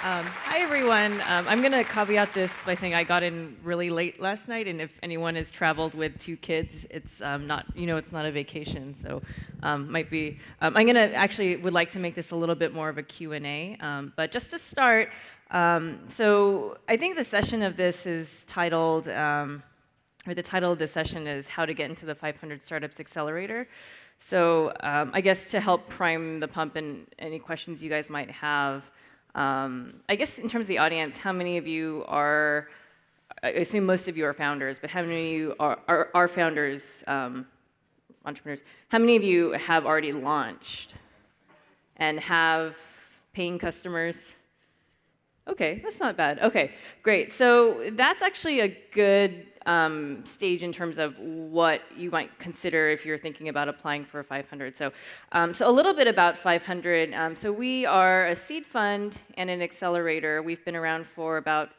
Hi, everyone. I'm going to caveat this by saying I got in really late last night, and if anyone has traveled with two kids, it's not, it's not a vacation, so might be. I'm going to actually would like to make this a little bit more of a Q&A, but just to start, so I think the session of this is titled, or the title of this session is How to Get into the 500 Startups Accelerator. So I guess to help prime the pump and any questions you guys might have, I guess in terms of the audience, how many of you are, I assume most of you are founders, but how many of you are founders, entrepreneurs? How many of you have already launched and have paying customers? Okay, that's not bad. Okay, great. So that's actually a good stage in terms of what you might consider if you're thinking about applying for a 500. So a little bit about 500. So we are a seed fund and an accelerator. We've been around for about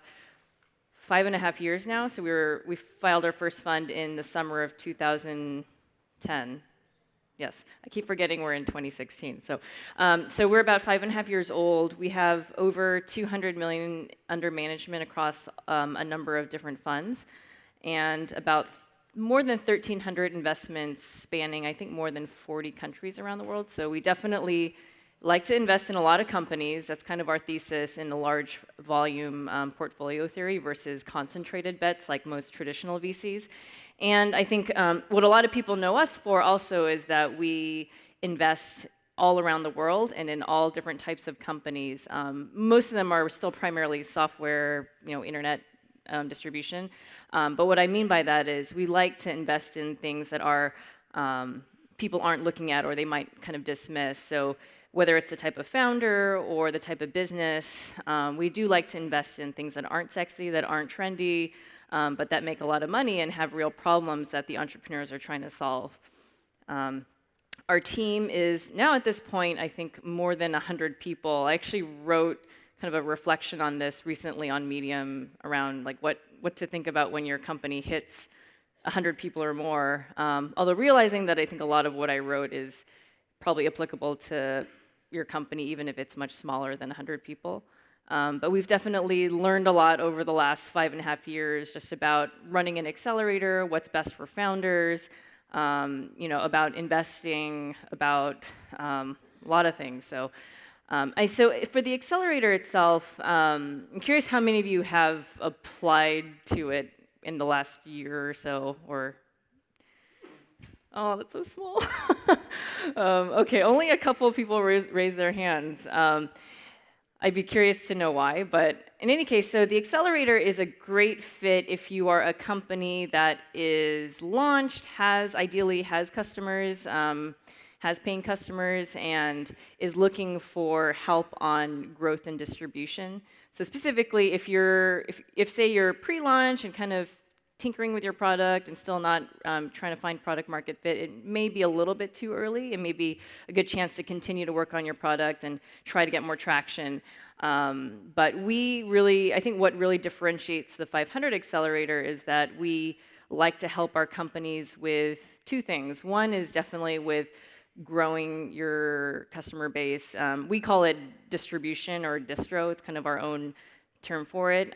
5.5 years now. So we filed our first fund in the summer of 2010. Yes, I keep forgetting we're in 2016. So we're about 5.5 years old. We have over 200 million under management across a number of different funds, and about more than 1,300 investments spanning, I think, more than 40 countries around the world. So we definitely like to invest in a lot of companies. That's kind of our thesis in the large volume portfolio theory versus concentrated bets like most traditional VCs. And I think what a lot of people know us for also is that we invest all around the world and in all different types of companies. Most of them are still primarily software, internet distribution. But what I mean by that is we like to invest in things that are people aren't looking at or they might kind of dismiss. So whether it's the type of founder or the type of business, we do like to invest in things that aren't sexy, that aren't trendy, but that make a lot of money and have real problems that the entrepreneurs are trying to solve. Our team is now at this point, I think, more than 100 people. I actually wrote kind of a reflection on this recently on Medium around like what to think about when your company hits 100 people or more. Although realizing that I think a lot of what I wrote is probably applicable to your company, even if it's much smaller than 100 people. But we've definitely learned a lot over the last 5.5 years just about running an accelerator, what's best for founders, about investing, about a lot of things. So for the accelerator itself, I'm curious how many of you have applied to it in the last year or so, or oh, that's so small. Okay, only a couple of people raise their hands. I'd be curious to know why, but in any case, so the accelerator is a great fit if you are a company that is launched, ideally has customers, has paying customers, and is looking for help on growth and distribution. So specifically, if say you're pre-launch and kind of tinkering with your product and still not trying to find product market fit, it may be a little bit too early. It may be a good chance to continue to work on your product and try to get more traction. But I think what really differentiates the 500 Accelerator is that we like to help our companies with two things. One is definitely with growing your customer base. We call it distribution or distro. It's kind of our own term for it.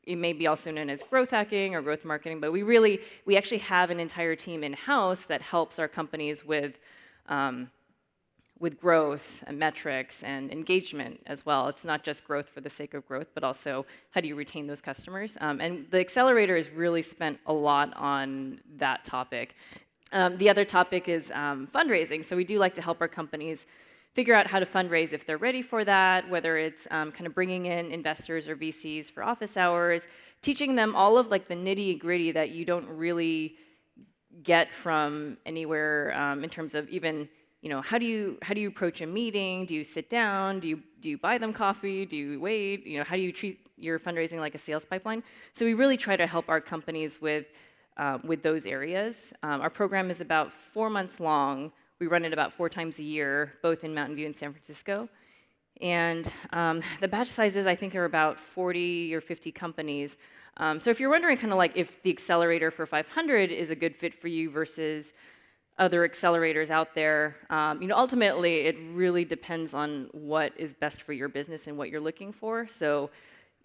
It may be also known as growth hacking or growth marketing, but we actually have an entire team in-house that helps our companies with growth and metrics and engagement as well. It's not just growth for the sake of growth, but also how do you retain those customers? And the accelerator has really spent a lot on that topic. The other topic is fundraising. So we do like to help our companies figure out how to fundraise if they're ready for that, whether it's kind of bringing in investors or VCs for office hours, teaching them all of like the nitty-gritty that you don't really get from anywhere in terms of even, how do you approach a meeting? Do you sit down? Do you buy them coffee? Do you wait? How do you treat your fundraising like a sales pipeline? So we really try to help our companies with those areas. Our program is about 4 months long. We run it about 4 times a year, both in Mountain View and San Francisco. And the batch sizes, I think, are about 40 or 50 companies. So if you're wondering kind of like if the accelerator for 500 is a good fit for you versus other accelerators out there. Ultimately, it really depends on what is best for your business and what you're looking for. So,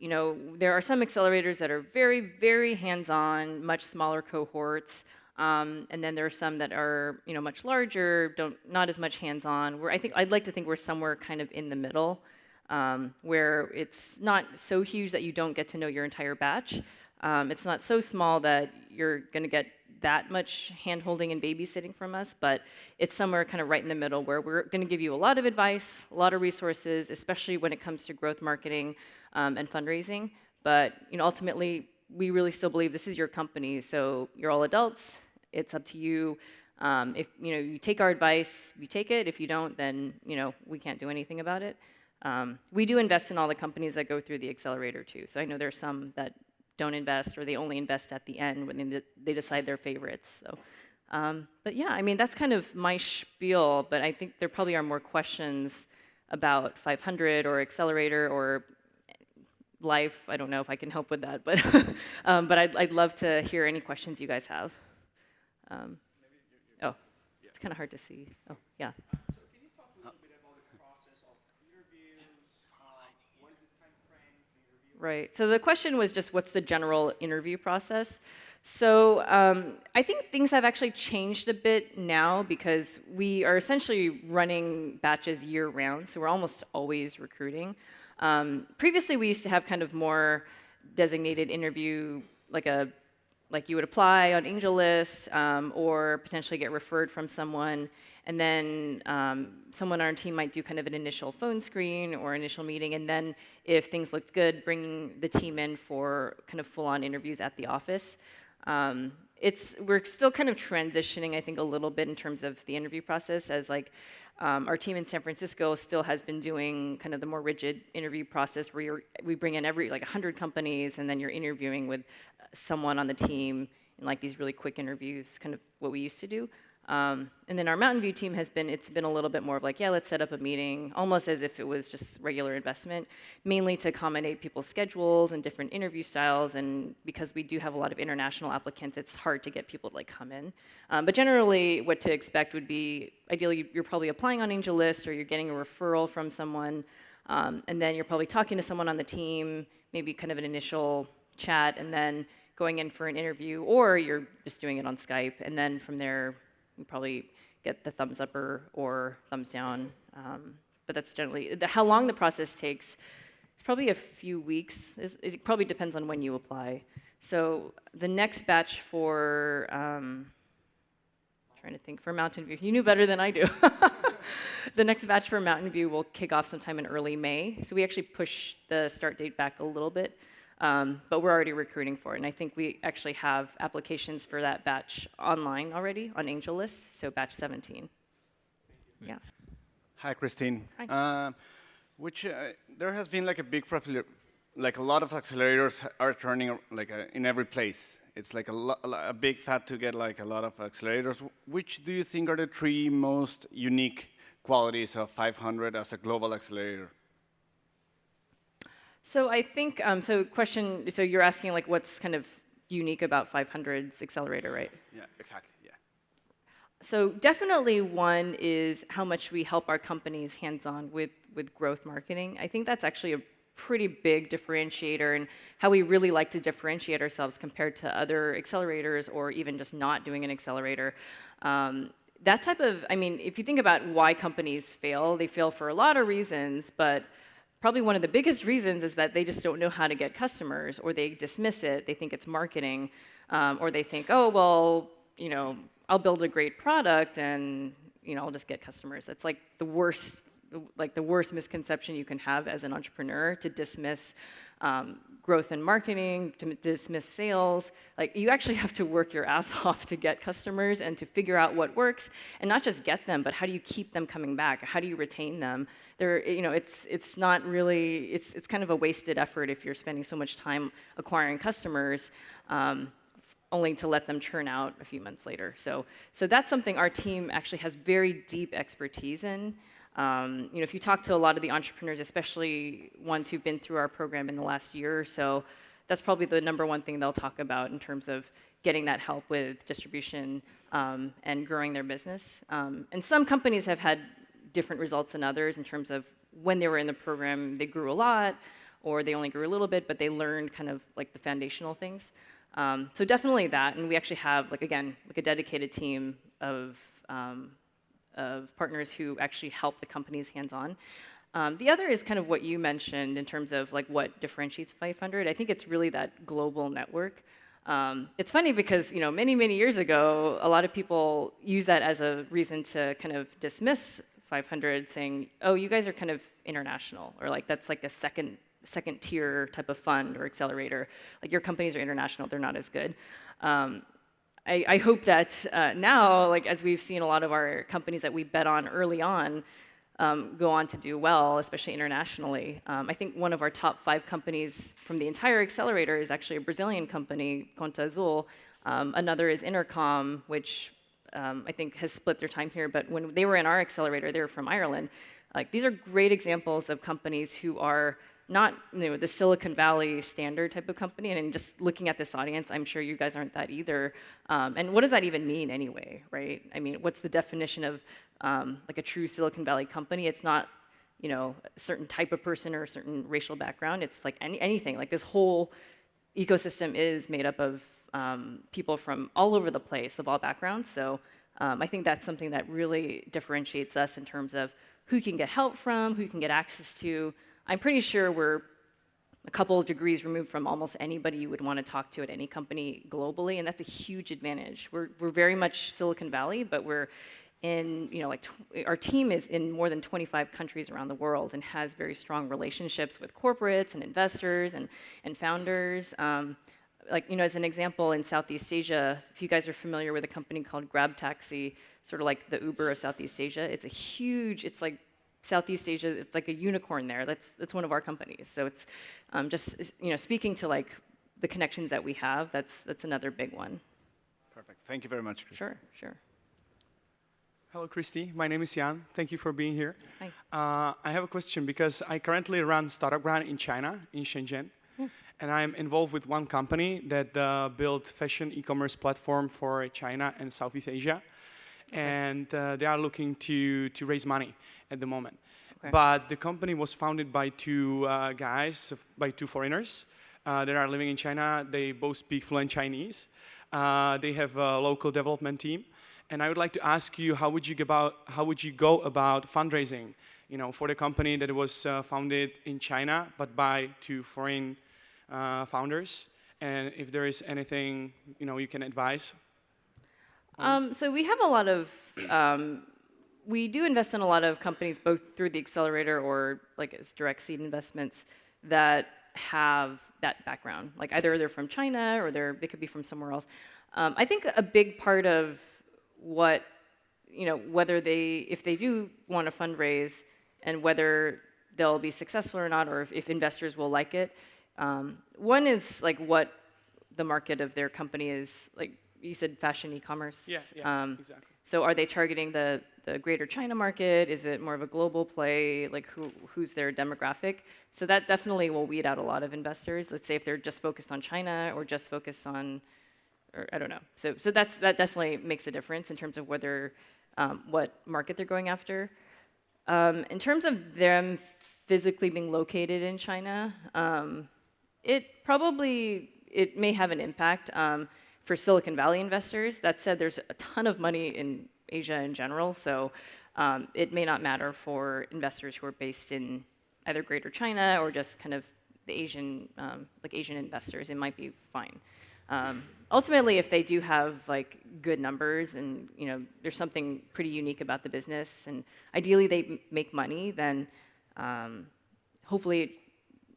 there are some accelerators that are very, very hands-on, much smaller cohorts, and then there are some that are, much larger, not as much hands-on. I'd like to think we're somewhere kind of in the middle, where it's not so huge that you don't get to know your entire batch. It's not so small that you're going to get that much hand-holding and babysitting from us, but it's somewhere kind of right in the middle where we're going to give you a lot of advice, a lot of resources, especially when it comes to growth marketing and fundraising. But ultimately, we really still believe this is your company, so you're all adults. It's up to you. If you take our advice, we take it. If you don't, then we can't do anything about it. We do invest in all the companies that go through the accelerator too. So I know there's some that don't invest, or they only invest at the end when they decide their favorites. So, but yeah, that's kind of my spiel. But I think there probably are more questions about 500 or accelerator or life. I don't know if I can help with that, but but I'd love to hear any questions you guys have. Oh, it's kind of hard to see. Oh, yeah. So can you talk a little bit about the process of interviews? What is the time frame to interview? Right. So the question was just what's the general interview process? So I think things have actually changed a bit now because we are essentially running batches year-round, so we're almost always recruiting. Previously, we used to have kind of more designated interview, like you would apply on AngelList or potentially get referred from someone, and then someone on our team might do kind of an initial phone screen or initial meeting, and then if things looked good, bring the team in for kind of full-on interviews at the office. We're still kind of transitioning, I think, a little bit in terms of the interview process, as our team in San Francisco still has been doing kind of the more rigid interview process where we bring in 100 companies, and then you're interviewing with someone on the team in these really quick interviews, kind of what we used to do. And then our Mountain View team it's been a little bit more of let's set up a meeting, almost as if it was just regular investment, mainly to accommodate people's schedules and different interview styles. And because we do have a lot of international applicants, it's hard to get people to come in. But generally, what to expect would be, ideally, you're probably applying on AngelList, or you're getting a referral from someone, and then you're probably talking to someone on the team, maybe kind of an initial chat, and then going in for an interview, or you're just doing it on Skype, and then from there, you probably get the thumbs up or thumbs down. But that's generally, how long the process takes, it's probably a few weeks. It probably depends on when you apply. So the next batch for, trying to think, for Mountain View, you knew better than I do. The next batch for Mountain View will kick off sometime in early May. So we actually pushed the start date back a little bit. But we're already recruiting for it, and I think we actually have applications for that batch online already on AngelList, so batch 17. Yeah. Hi, Christine. Hi. There has been a big a lot of accelerators are turning in every place. It's a big fad to get a lot of accelerators. Which do you think are the 3 most unique qualities of 500 as a global accelerator? So I think, so you're asking what's kind of unique about 500's accelerator, right? Yeah, exactly, yeah. So definitely one is how much we help our companies hands-on with growth marketing. I think that's actually a pretty big differentiator, and how we really like to differentiate ourselves compared to other accelerators or even just not doing an accelerator. That type of, if you think about why companies fail, they fail for a lot of reasons, but probably one of the biggest reasons is that they just don't know how to get customers, or they dismiss it, they think it's marketing, or they think, oh, well, I'll build a great product and I'll just get customers. That's the worst misconception you can have as an entrepreneur, to dismiss growth and marketing, to dismiss sales. You actually have to work your ass off to get customers and to figure out what works, and not just get them, but how do you keep them coming back? How do you retain them? It's not really, it's kind of a wasted effort if you're spending so much time acquiring customers, only to let them churn out a few months later. So that's something our team actually has very deep expertise in. If you talk to a lot of the entrepreneurs, especially ones who've been through our program in the last year or so, that's probably the #1 thing they'll talk about in terms of getting that help with distribution and growing their business. And some companies have had different results than others in terms of when they were in the program, they grew a lot, or they only grew a little bit, but they learned kind of like the foundational things. So definitely that, and we actually have, like again, like a dedicated team of partners who actually help the companies hands-on. The other is kind of what you mentioned in terms of like what differentiates 500. I think it's really that global network. It's funny because many years ago, a lot of people use that as a reason to kind of dismiss 500, saying, "Oh, you guys are kind of international," or like that's like a second tier type of fund or accelerator. Like your companies are international, they're not as good. I hope that now, like as we've seen a lot of our companies that we bet on early on go on to do well, especially internationally. I think one of our top 5 companies from the entire accelerator is actually a Brazilian company, Conta Azul. Another is Intercom, which I think has split their time here, but when they were in our accelerator, they were from Ireland. Like these are great examples of companies who are not the Silicon Valley standard type of company. And just looking at this audience, I'm sure you guys aren't that either. And what does that even mean anyway, right? I mean, what's the definition of like a true Silicon Valley company? It's not a certain type of person or a certain racial background. It's like anything. Like this whole ecosystem is made up of people from all over the place, of all backgrounds. So I think that's something that really differentiates us in terms of who can get help from, who you can get access to. I'm pretty sure we're a couple of degrees removed from almost anybody you would want to talk to at any company globally, and that's a huge advantage. We're very much Silicon Valley, but we're in, our team is in more than 25 countries around the world and has very strong relationships with corporates and investors and founders. As an example, in Southeast Asia, if you guys are familiar with a company called Grab Taxi, sort of like the Uber of Southeast Asia, it's like Southeast Asia, it's like a unicorn there. That's one of our companies. So it's just speaking to like the connections that we have. That's another big one. Perfect. Thank you very much, Christy. Sure. Hello, Christy. My name is Jan. Thank you for being here. Hi. I have a question because I currently run Startup Brand in China, in Shenzhen. And I'm involved with one company that built fashion e-commerce platform for China and Southeast Asia. Okay. And they are looking to raise money at the moment. Okay. But the company was founded by two foreigners that are living in China. They both speak fluent Chinese. They have a local development team. And I would like to ask you, how would you go about fundraising, for the company that was founded in China but by two foreign founders? And if there is anything you can advise. So we have a lot of. We do invest in a lot of companies, both through the accelerator or like as direct seed investments, that have that background. Like either they're from China or they could be from somewhere else. I think a big part of what, whether if they do want to fundraise and whether they'll be successful or not, or if investors will like it. One is like what the market of their company is. Like you said, fashion e-commerce. Yeah, exactly. So are they targeting the greater China market? Is it more of a global play? Like who's their demographic? So that definitely will weed out a lot of investors. Let's say if they're just focused on China or just focused on, or I don't know. So that definitely makes a difference in terms of whether what market they're going after. In terms of them physically being located in China, it may have an impact for Silicon Valley investors. That said, there's a ton of money in Asia in general, so it may not matter for investors who are based in either Greater China or just kind of the Asian investors. It might be fine. Ultimately, if they do have like good numbers and there's something pretty unique about the business, and ideally they make money, then hopefully.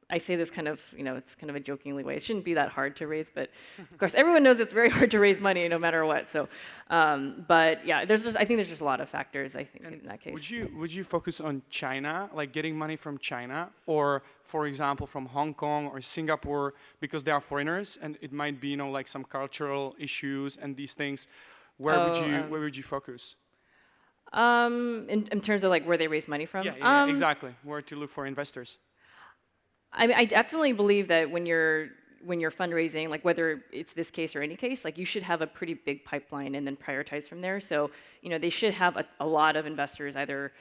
I say this kind of, it's kind of a jokingly way. It shouldn't be that hard to raise, but of course everyone knows it's very hard to raise money no matter what. So, but yeah, I think there's just a lot of factors. I think in that case. Would you focus on China, like getting money from China, or for example from Hong Kong or Singapore, because they are foreigners and it might be like some cultural issues and these things? Where would you focus? In terms of like where they raise money from? Yeah, exactly. Where to look for investors. I definitely believe that when you're when you're fundraising, like whether it's this case or any case, like you should have a pretty big pipeline and then prioritize from there. So, they should have a lot of investors, either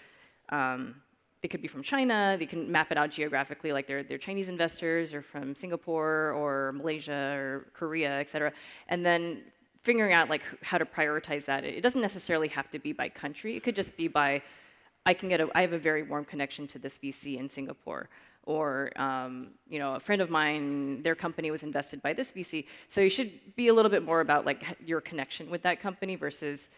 they could be from China, they can map it out geographically, like they're Chinese investors or from Singapore or Malaysia or Korea, et cetera. And then figuring out like how to prioritize that. It doesn't necessarily have to be by country. It could just be by, I have a very warm connection to this VC in Singapore. Or a friend of mine, their company was invested by this VC. So you should be a little bit more about like your connection with that company versus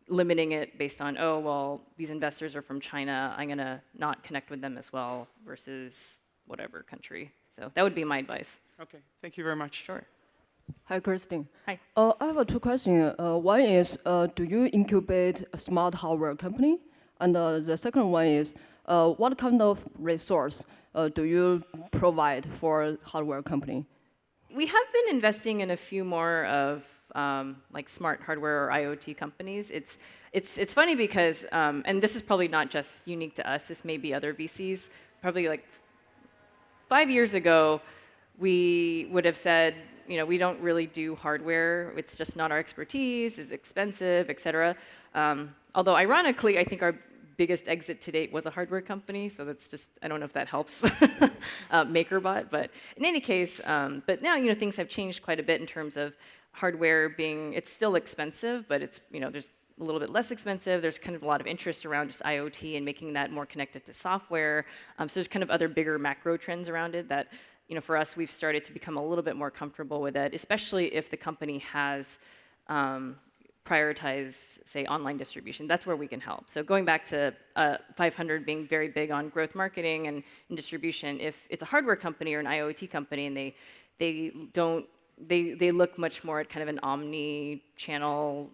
limiting it based on, oh, well, these investors are from China, I'm gonna not connect with them as well versus whatever country. So that would be my advice. Okay, thank you very much. Sure. Hi, Christine. Hi. I have two questions. One is, do you incubate a smart hardware company? And the second one is, what kind of resource do you provide for hardware company? We have been investing in a few more of like smart hardware or IoT companies. It's funny because, and this is probably not just unique to us, this may be other VCs. Probably like 5 years ago, we would have said, we don't really do hardware. It's just not our expertise, it's expensive, et cetera. Although ironically, I think our biggest exit to date was a hardware company, so that's just, I don't know if that helps, MakerBot, but in any case, but now, things have changed quite a bit in terms of hardware being, it's still expensive, but it's, there's a little bit less expensive. There's kind of a lot of interest around just IoT and making that more connected to software. So there's kind of other bigger macro trends around it that, for us, we've started to become a little bit more comfortable with it, especially if the company has prioritized, say, online distribution. That's where we can help. So going back to 500 being very big on growth marketing and distribution, if it's a hardware company or an IoT company and they look much more at kind of an omni-channel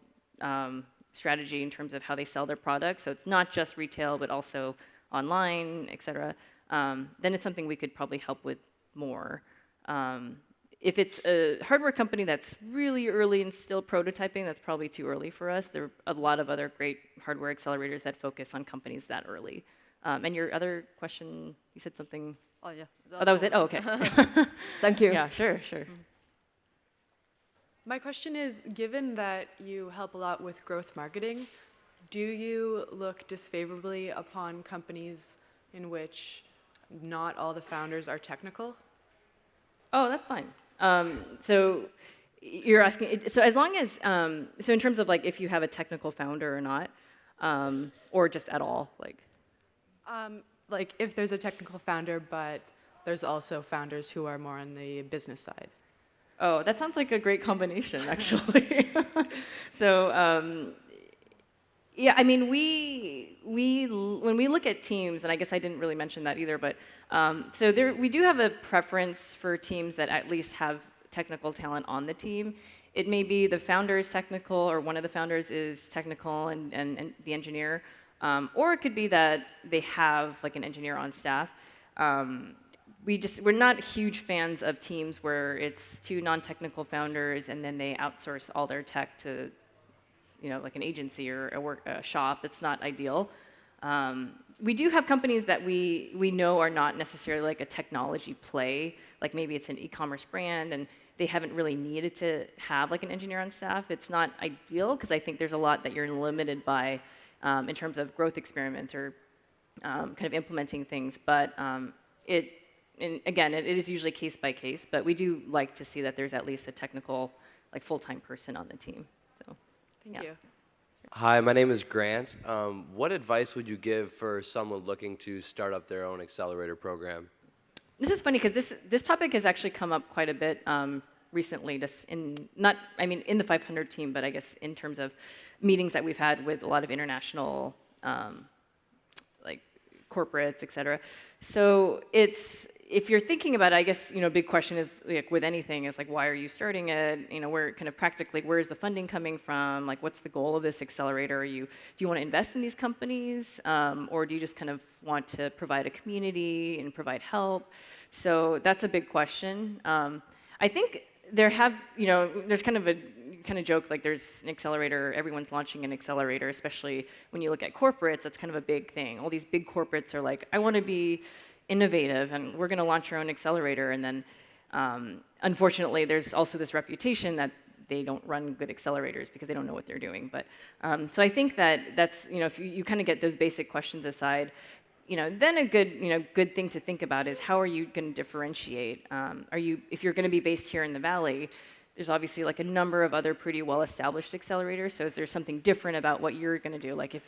strategy in terms of how they sell their products. So it's not just retail, but also online, et cetera. Then it's something we could probably help with more. If it's a hardware company that's really early and still prototyping, that's probably too early for us. There are a lot of other great hardware accelerators that focus on companies that early. And your other question, you said something. Oh, yeah. Oh, that was it? Oh, okay. Thank you. Yeah, sure. My question is, given that you help a lot with growth marketing, do you look disfavorably upon companies in which not all the founders are technical? Oh, that's fine. So you're asking, so as long as, so in terms of like if you have a technical founder or not, or just at all, like? Like if there's a technical founder, but there's also founders who are more on the business side. Oh, that sounds like a great combination, actually. So, yeah, I mean, when we look at teams, and I guess I didn't really mention that either, but so we do have a preference for teams that at least have technical talent on the team. It may be the founder is technical, or one of the founders is technical and the engineer, or it could be that they have like an engineer on staff. We're not huge fans of teams where it's two non-technical founders and then they outsource all their tech to, like an agency or a shop. It's not ideal. We do have companies that we know are not necessarily like a technology play. Like maybe it's an e-commerce brand and they haven't really needed to have like an engineer on staff. It's not ideal because I think there's a lot that you're limited by in terms of growth experiments or kind of implementing things. But and again, it is usually case by case, but we do like to see that there's at least a technical, like full-time person on the team. So, Thank you. Hi, my name is Grant. What advice would you give for someone looking to start up their own accelerator program? This is funny because this topic has actually come up quite a bit recently, just in the 500 team, but I guess in terms of meetings that we've had with a lot of international like corporates, et cetera. So if you're thinking about it, I guess, a big question is, like, with anything, is like, why are you starting it? Where kind of practically, where is the funding coming from? Like, what's the goal of this accelerator? Do you want to invest in these companies? Or do you just kind of want to provide a community and provide help? So that's a big question. I think there's kind of joke, like there's an accelerator, everyone's launching an accelerator, especially when you look at corporates, that's kind of a big thing. All these big corporates are like, I want to be innovative and we're going to launch our own accelerator. And then Unfortunately, there's also this reputation that they don't run good accelerators because they don't know what they're doing. But so I think that that's, if you kind of get those basic questions aside, then a good thing to think about is how are you going to differentiate? If you're going to be based here in the Valley, there's obviously like a number of other pretty well-established accelerators. So is there something different about what you're going to do? Like if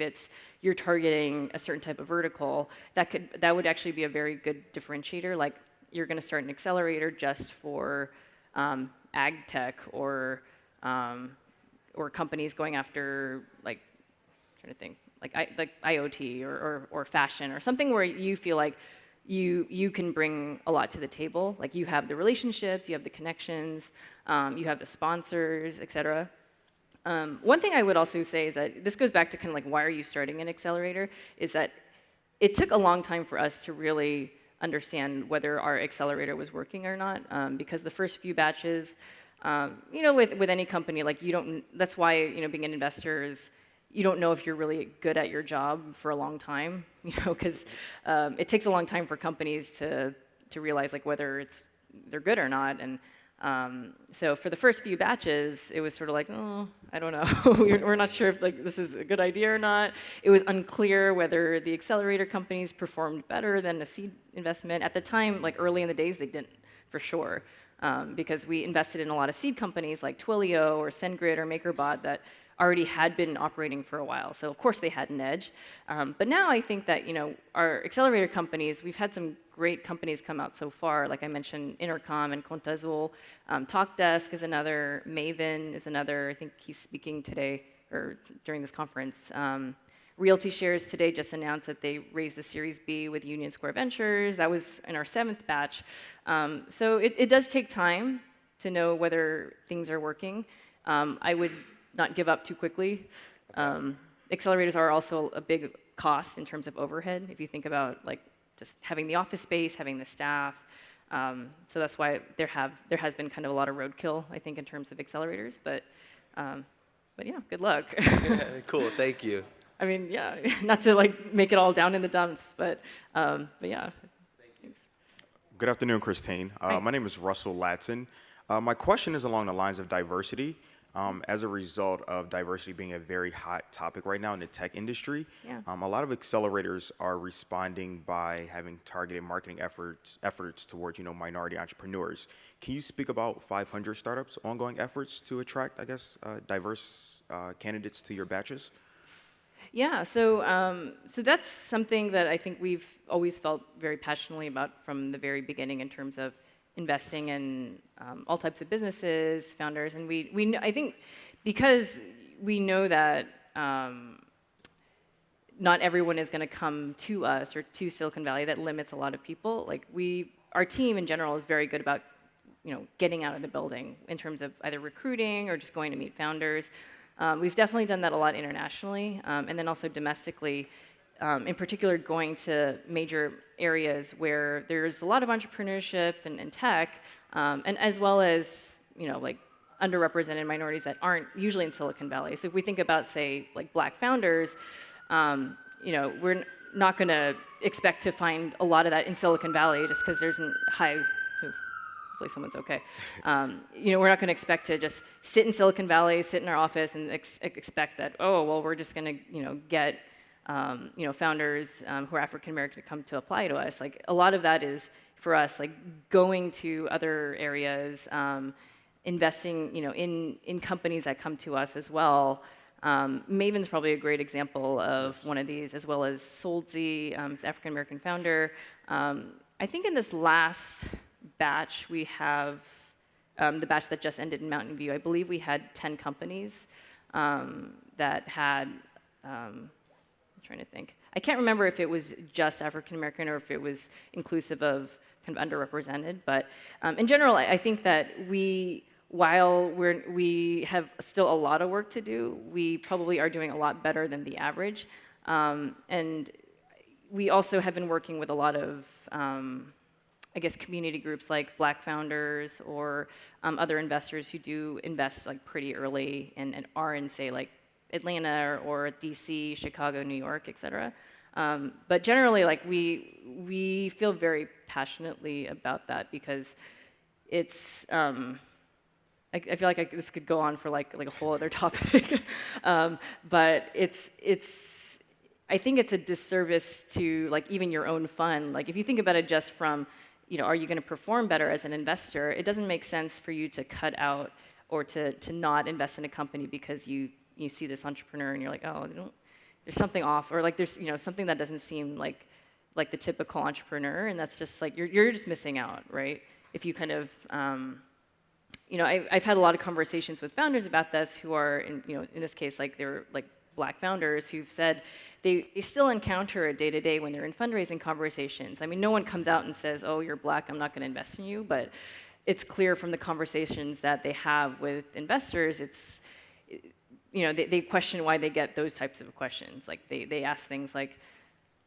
you're targeting a certain type of vertical, that would actually be a very good differentiator. Like you're going to start an accelerator just for ag tech or companies going after like, I'm trying to think, like IoT or fashion or something where you feel like you can bring a lot to the table. Like you have the relationships, you have the connections, you have the sponsors, et cetera. One thing I would also say is that this goes back to kind of like why are you starting an accelerator, is that it took a long time for us to really understand whether our accelerator was working or not, because the first few batches, with any company, like that's why, being an investor is, you don't know if you're really good at your job for a long time, because it takes a long time for companies to realize like whether they're good or not. And so for the first few batches, it was sort of like, oh, I don't know, we're not sure if like this is a good idea or not. It was unclear whether the accelerator companies performed better than a seed investment. At the time, like early in the days, they didn't, for sure, because we invested in a lot of seed companies like Twilio or SendGrid or MakerBot that already had been operating for a while. So of course they had an edge. But now I think that, our accelerator companies, we've had some great companies come out so far. Like I mentioned, Intercom and Contazul. TalkDesk is another. Maven is another. I think he's speaking today or during this conference. Realty Shares today just announced that they raised the Series B with Union Square Ventures. That was in our 7th batch. So it does take time to know whether things are working. I would not give up too quickly. Accelerators are also a big cost in terms of overhead, if you think about like just having the office space, having the staff. So that's why there has been kind of a lot of roadkill, I think, in terms of accelerators. But yeah, good luck. Cool, thank you. I mean, yeah, not to like make it all down in the dumps, but yeah. Thanks. Good afternoon, Christine. My name is Russell Latson. My question is along the lines of diversity. As a result of diversity being a very hot topic right now in the tech industry, Yeah. A lot of accelerators are responding by having targeted marketing efforts towards minority entrepreneurs. Can you speak about 500 Startups' ongoing efforts to attract, I guess, diverse candidates to your batches? Yeah, so that's something that I think we've always felt very passionately about from the very beginning in terms of investing in all types of businesses, founders, and I think because we know that not everyone is going to come to us or to Silicon Valley, that limits a lot of people. Like our team in general is very good about getting out of the building in terms of either recruiting or just going to meet founders. We've definitely done that a lot internationally, and then also domestically. In particular, going to major areas where there's a lot of entrepreneurship and tech, and as well as like underrepresented minorities that aren't usually in Silicon Valley. So if we think about, say, like Black founders, we're not going to expect to find a lot of that in Silicon Valley just because there's a high. Hopefully someone's okay. We're not going to expect to just sit in Silicon Valley, sit in our office, and expect that we're just going to get founders who are African American to come to apply to us. Like a lot of that is for us, like going to other areas, investing, in companies that come to us as well. Maven's probably a great example of one of these, as well as Solzy, African American founder. I think in this last batch we have the batch that just ended in Mountain View. I believe we had 10 companies that had. Trying to think. I can't remember if it was just African American or if it was inclusive of kind of underrepresented. But in general, I think that while we have still a lot of work to do, we probably are doing a lot better than the average. And we also have been working with a lot of, I guess, community groups like Black founders or other investors who do invest like pretty early and are in, say, like Atlanta or DC, Chicago, New York, et cetera. But generally, like we feel very passionately about that because it's I feel like this could go on for like a whole other topic, but I think it's a disservice to like even your own fund. Like if you think about it just from, are you going to perform better as an investor? It doesn't make sense for you to cut out or to not invest in a company because you see this entrepreneur and you're like, oh, there's something off, or like there's something that doesn't seem like the typical entrepreneur, and that's just like you're just missing out, right? If you kind of I've had a lot of conversations with founders about this who are, in this case, like they're like Black founders who've said they still encounter it day to day when they're in fundraising conversations. I mean, no one comes out and says, "Oh, you're Black, I'm not going to invest in you," but it's clear from the conversations that they have with investors. They question why they get those types of questions. Like they ask things like,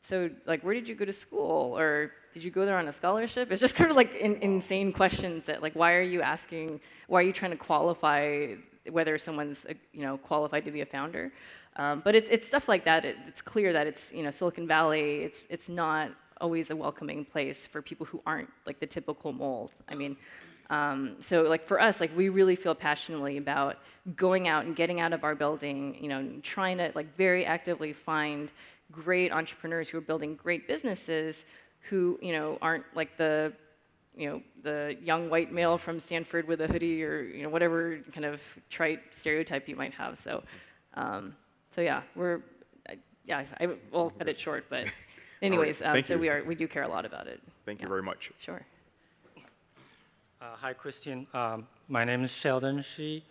so, like, where did you go to school? Or did you go there on a scholarship? It's just kind of like insane questions that, like, why are you trying to qualify whether someone's, qualified to be a founder? But it's stuff like that. It's clear that it's, Silicon Valley, it's not always a welcoming place for people who aren't, like, the typical mold. I mean, so, like, for us, like, we really feel passionately about going out and getting out of our building, trying to, like, very actively find great entrepreneurs who are building great businesses who, aren't like the young white male from Stanford with a hoodie or, whatever kind of trite stereotype you might have. So, yeah, I will cut it short, but anyways, so we do care a lot about it. Thank you very much. Sure. Hi, Christine. My name is Sheldon Shi.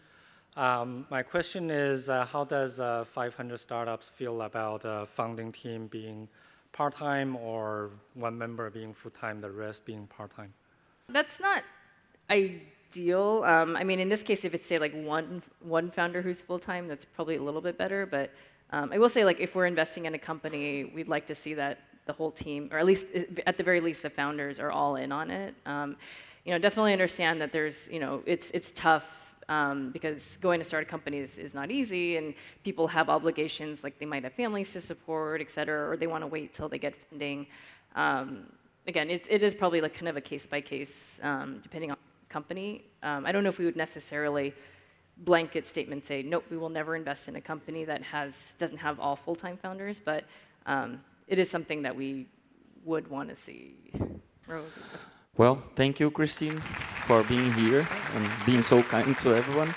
My question is, how does 500 startups feel about a founding team being part-time or one member being full-time, the rest being part-time? That's not ideal. I mean, in this case, if it's, say, like one founder who's full-time, that's probably a little bit better. But I will say, like, if we're investing in a company, we'd like to see that the whole team, or at the very least, the founders are all in on it. Definitely understand that there's, it's tough. Because going to start a company is not easy, and people have obligations, like they might have families to support, et cetera, or they want to wait till they get funding. Again, it is probably like kind of a case-by-case, depending on the company. I don't know if we would necessarily blanket statement say, nope, we will never invest in a company that doesn't have all full-time founders, but it is something that we would want to see. Well, thank you, Christine, for being here and being so kind to everyone.